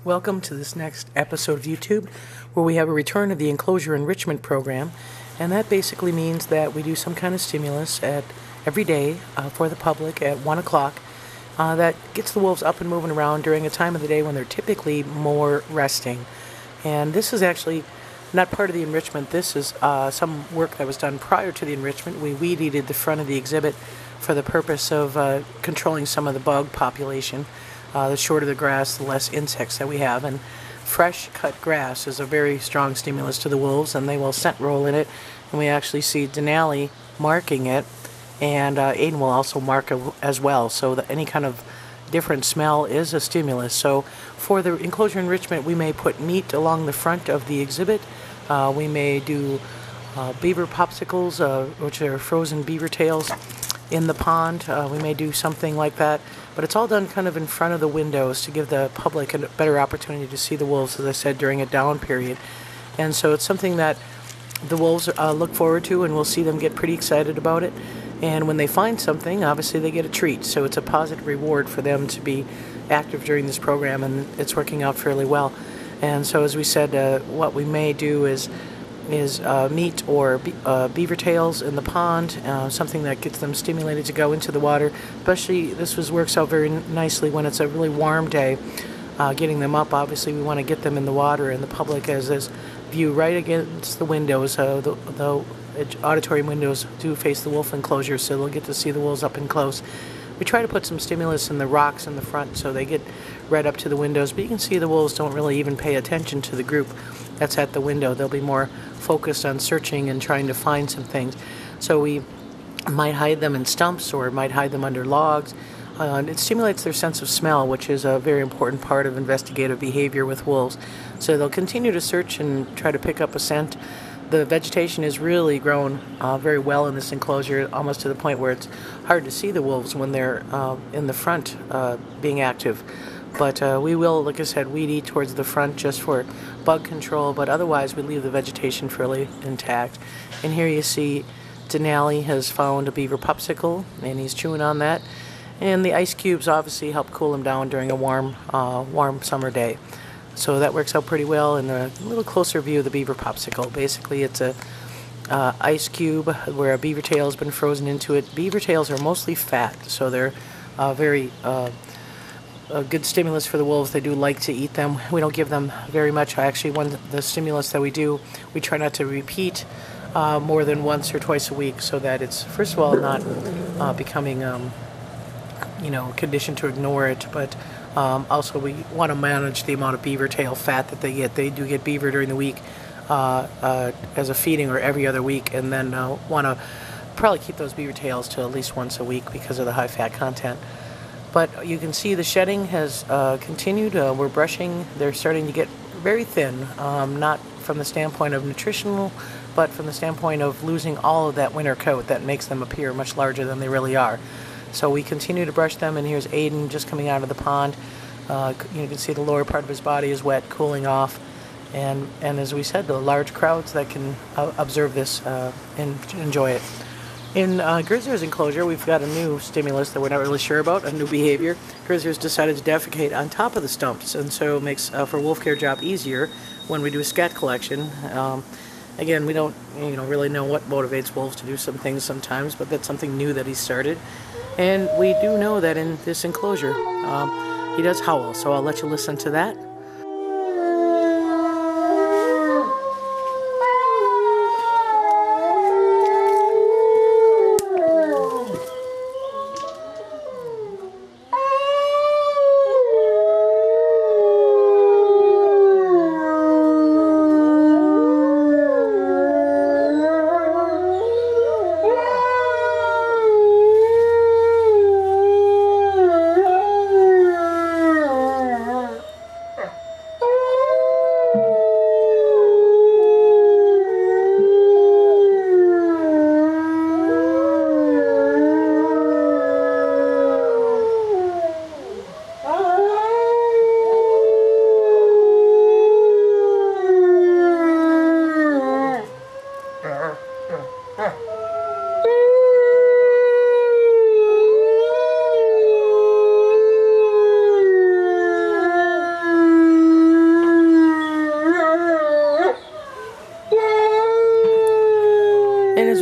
Welcome to this next episode of YouTube, where we have a return of the Enclosure Enrichment program, and that basically means that we do some kind of stimulus every day for the public at 1 o'clock that gets the wolves up and moving around during a time of the day when they're typically more resting. And this is actually not part of the enrichment. This is some work that was done prior to the enrichment. We weed-eated the front of the exhibit for the purpose of controlling some of the bug population. The shorter the grass, the less insects that we have, and fresh cut grass is a very strong stimulus to the wolves, and they will scent roll in it, and we actually see Denali marking it, and Aiden will also mark it as well, so that any kind of different smell is a stimulus. So for the enclosure enrichment, we may put meat along the front of the exhibit. We may do beaver popsicles, which are frozen beaver tails, in the pond. We may do something like that, but it's all done kind of in front of the windows to give the public a better opportunity to see the wolves, as I said, during a down period. And so it's something that the wolves look forward to, and we'll see them get pretty excited about it. And when they find something, obviously they get a treat, so it's a positive reward for them to be active during this program, and it's working out fairly well. And so, as we said, what we may do is meat or beaver tails in the pond, something that gets them stimulated to go into the water. Especially, works out very nicely when it's a really warm day. Getting them up, obviously we want to get them in the water, and the public has this view right against the windows. The auditorium windows do face the wolf enclosure, so they'll get to see the wolves up and close. We try to put some stimulus in the rocks in the front so they get right up to the windows, but you can see the wolves don't really even pay attention to the group that's at the window. They'll be more focused on searching and trying to find some things. So we might hide them in stumps or might hide them under logs. It stimulates their sense of smell, which is a very important part of investigative behavior with wolves. So they'll continue to search and try to pick up a scent. The vegetation has really grown very well in this enclosure, almost to the point where it's hard to see the wolves when they're in the front being active. But we will, like I said, weed eat towards the front just for bug control, but otherwise we leave the vegetation fairly intact. And here you see Denali has found a beaver popsicle, and he's chewing on that. And the ice cubes obviously help cool him down during a warm summer day. So that works out pretty well. And a little closer view of the beaver popsicle. Basically, it's a ice cube where a beaver tail has been frozen into it. Beaver tails are mostly fat, so they're very a good stimulus for the wolves. They do like to eat them. We don't give them very much. Actually, the stimulus that we do, we try not to repeat more than once or twice a week, so that it's, first of all, not becoming conditioned to ignore it, but also we want to manage the amount of beaver tail fat that they get. They do get beaver during the week as a feeding, or every other week, and then want to probably keep those beaver tails to at least once a week because of the high fat content. But you can see the shedding has continued. We're brushing. They're starting to get very thin, not from the standpoint of nutritional, but from the standpoint of losing all of that winter coat that makes them appear much larger than they really are. So we continue to brush them, and here's Aiden just coming out of the pond. You can see the lower part of his body is wet, cooling off. And as we said, the large crowds that can observe this and enjoy it. In Grizzer's enclosure, we've got a new stimulus that we're not really sure about, a new behavior. Grizzer's decided to defecate on top of the stumps, and so it makes for wolf care job easier when we do scat collection. Again, we don't really know what motivates wolves to do some things sometimes, but that's something new that he started. And we do know that in this enclosure, he does howl, so I'll let you listen to that.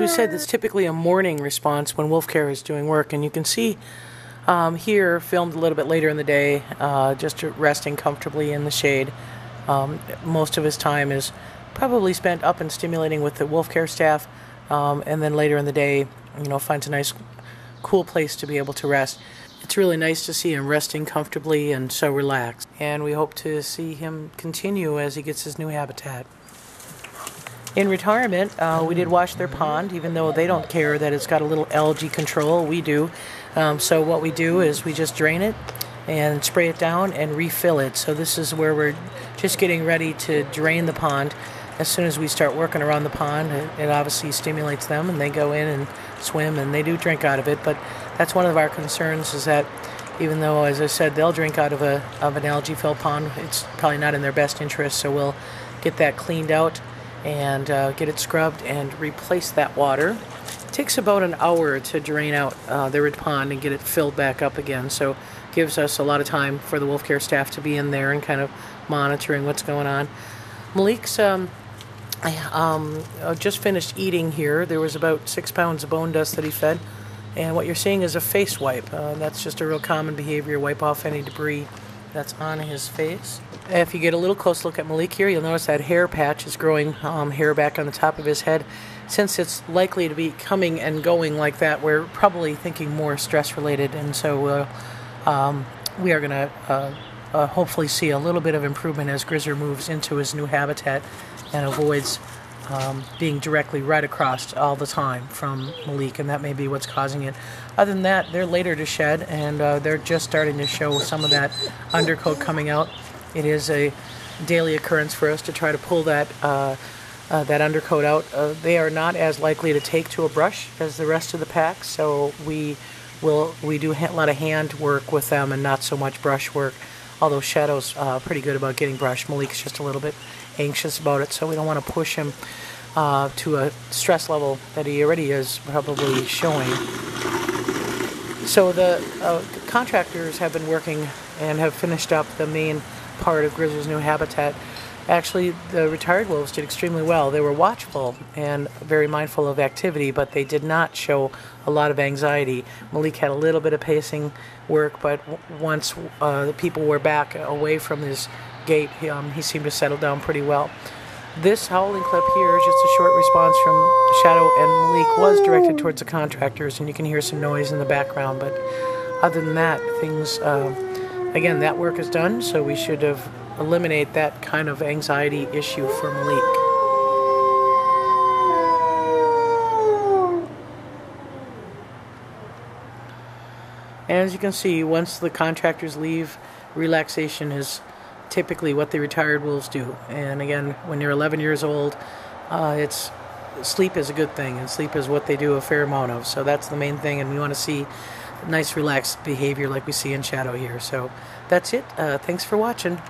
we said, that's typically a morning response when wolf care is doing work, and you can see here, filmed a little bit later in the day, just resting comfortably in the shade. Most of his time is probably spent up and stimulating with the wolf care staff, and then later in the day, finds a nice cool place to be able to rest. It's really nice to see him resting comfortably and so relaxed, and we hope to see him continue as he gets his new habitat. In retirement, we did wash their pond, even though they don't care that it's got a little algae control. We do. So what we do is we just drain it and spray it down and refill it. So this is where we're just getting ready to drain the pond. As soon as we start working around the pond, it obviously stimulates them, and they go in and swim, and they do drink out of it. But that's one of our concerns, is that even though, as I said, they'll drink out of an algae-filled pond, it's probably not in their best interest. So we'll get that cleaned out and get it scrubbed and replace that water. It takes about an hour to drain out their pond and get it filled back up again. So it gives us a lot of time for the wolf care staff to be in there and kind of monitoring what's going on. Malik's just finished eating here. There was about 6 pounds of bone dust that he fed. And what you're seeing is a face wipe. That's just a real common behavior, wipe off any debris that's on his face. If you get a little close look at Malik here, you'll notice that hair patch is growing hair back on the top of his head. Since it's likely to be coming and going like that, we're probably thinking more stress related, and so we are going to hopefully see a little bit of improvement as Grizzer moves into his new habitat and avoids being directly right across all the time from Malik, and that may be what's causing it. Other than that, they're later to shed, and they're just starting to show some of that undercoat coming out. It is a daily occurrence for us to try to pull that that undercoat out. They are not as likely to take to a brush as the rest of the pack, so we do a lot of hand work with them and not so much brush work. Although Shadow's pretty good about getting brushed, Malik's just a little bit anxious about it, so we don't want to push him to a stress level that he already is probably showing. So the contractors have been working and have finished up the main part of Grizzer's new habitat. Actually, the retired wolves did extremely well. They were watchful and very mindful of activity, but they did not show a lot of anxiety. Malik had a little bit of pacing work, but once the people were back away from his gate, he seemed to settle down pretty well. This howling clip here is just a short response from Shadow and Malik, was directed towards the contractors, and you can hear some noise in the background, but other than that, things, again, that work is done, so we should have eliminate that kind of anxiety issue for Malik. And as you can see, once the contractors leave, relaxation is typically what the retired wolves do. And again, when you're 11 years old, sleep is a good thing, and sleep is what they do a fair amount of. So that's the main thing, and we want to see nice relaxed behavior like we see in Shadow here. So that's it. Thanks for watching.